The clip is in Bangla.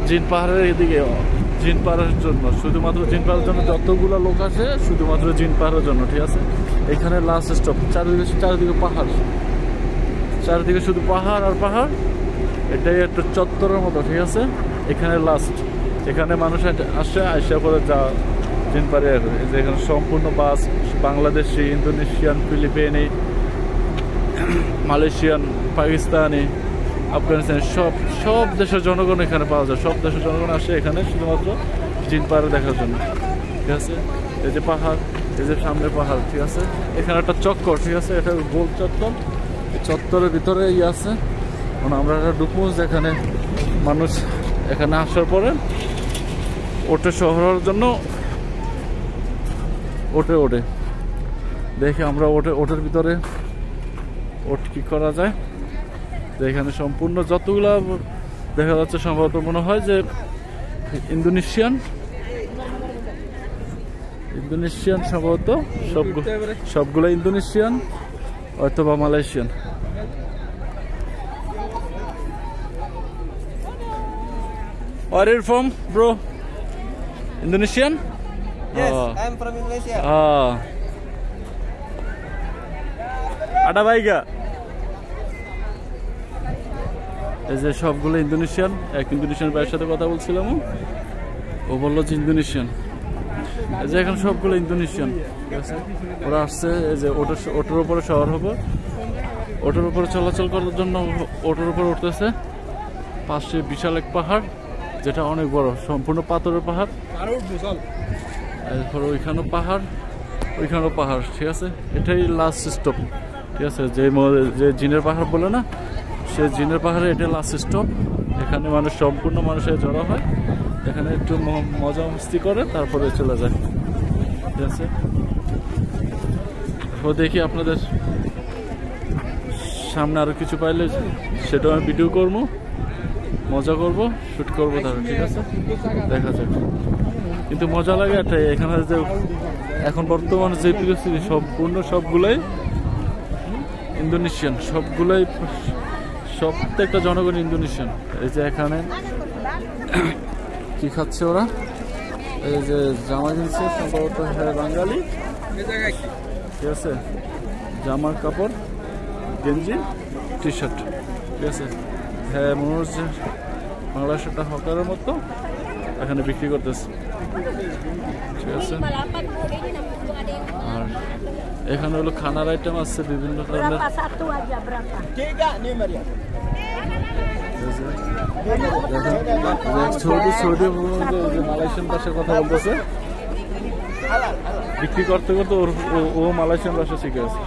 জিন পাহাড়ের এদিকে জিন পাহাড়ের জন্য শুধুমাত্র জিন পাহাড়ের জন্য যতগুলো লোক আছে শুধুমাত্র জিন পাহাড়ের জন্য, ঠিক আছে। এখানে লাস্ট স্টপ, চারিদিকে পাহাড়, চারিদিকে শুধু পাহাড় আর পাহাড়। এটাই একটা চত্বরের মতো, ঠিক আছে। এখানে লাস্ট, এখানে মানুষ আসে, আসা পরে যা জিন পাহাড়ে। এই যে এখানে সম্পূর্ণ বাস বাংলাদেশি, ইন্দোনেশিয়ান, ফিলিপিনি, মালয়েশিয়ান, পাকিস্তানি, আফগানিস্তান, সব দেশের জনগণ এখানে পাওয়া যায়। সব দেশের জনগণ আসে এখানে শুধুমাত্র জিন পাহাড় দেখার জন্য, ঠিক আছে। এই যে পাহাড়, এই যে সামনে পাহাড়, ঠিক আছে। এখানে একটা চক্কর, ঠিক আছে, এটা গোল চত্বর। এই চত্বরের ভিতরে আছে, মানে আমরা একটা ঢুকবো যেখানে মানুষ এখানে আসার পরে ওঠে শহরের জন্য, ওঠে দেখে আমরা ওঠের ভিতরে কি করা যায়। এখানে সম্পূর্ণ যতগুলা দেখা যাচ্ছে সম্ভবত মনে হয় যে ইন্দোনেশিয়ান সম্ভবত সবগুলো ইন্দোনেশিয়ান অথবা Malaysian. Where are you from, bro? Indonesian? Yes, I'm from Indonesia. Ada baiga? এই যে সবগুলো ইন্দোনেশিয়ান। এক ইন্দোনেশিয়ান ভাইয়ের সাথে কথা বলছিলাম, ও বললো যে ইন্দোনেশিয়ান। এই যে এখানে সবগুলো ইন্দোনেশিয়ান, ঠিক আছে। ওরা আসছে, এই যে ওটার উপরে শহর হবে, ওটার উপরে চলাচল করার জন্য ওটার উপরে উঠতেছে। পাশে বিশাল এক পাহাড়, যেটা অনেক বড়, সম্পূর্ণ পাথরের পাহাড়। এরপর ওইখানেও পাহাড়, ঠিক আছে। এটাই লাস্ট স্টপ, ঠিক আছে। যে জিনের পাহাড় বলে না, সে জিনের পাহাড়ে এটা লাস্ট স্টপ। এখানে সম্পূর্ণ মানুষের জড়ো হয়, এখানে একটু মজা মস্তি করে, তারপরে চলে যায়, ঠিক আছে। তো দেখি আপনাদের সামনে আরো কিছু পাইলে সেটাও আমি ভিডিও করবো, মজা করব, শুট করবো, তাহলে ঠিক আছে, দেখা যাক। কিন্তু মজা লাগে এটাই, এখানে যে এখন বর্তমানে যে পরিস্থিতি, সম্পূর্ণ সবগুলাই ইন্দোনেশিয়ান, প্রত্যেকটা জনগণ ইন্দোনেশিয়ান। এই যে এখানে কি খাচ্ছে ওরা, এই যে জামা কিনছে সম্ভবত, হ্যাঁ বাঙালি, ঠিক আছে। জামার কাপড়, গেঞ্জি, টি শার্ট, ঠিক আছে। হ্যাঁ মনে হচ্ছে বাংলাদেশটা হকারের মতো এখানে বিক্রি করতেছে, ঠিক আছে। আর এখানে হলো খানার আইটেম আছে বিভিন্ন ধরনের। মালয়েশিয়ান ভাষায় কথা বলতেছে, বিক্রি করতে করতে ও মালয়েশিয়ান ভাষা শিখে আছে।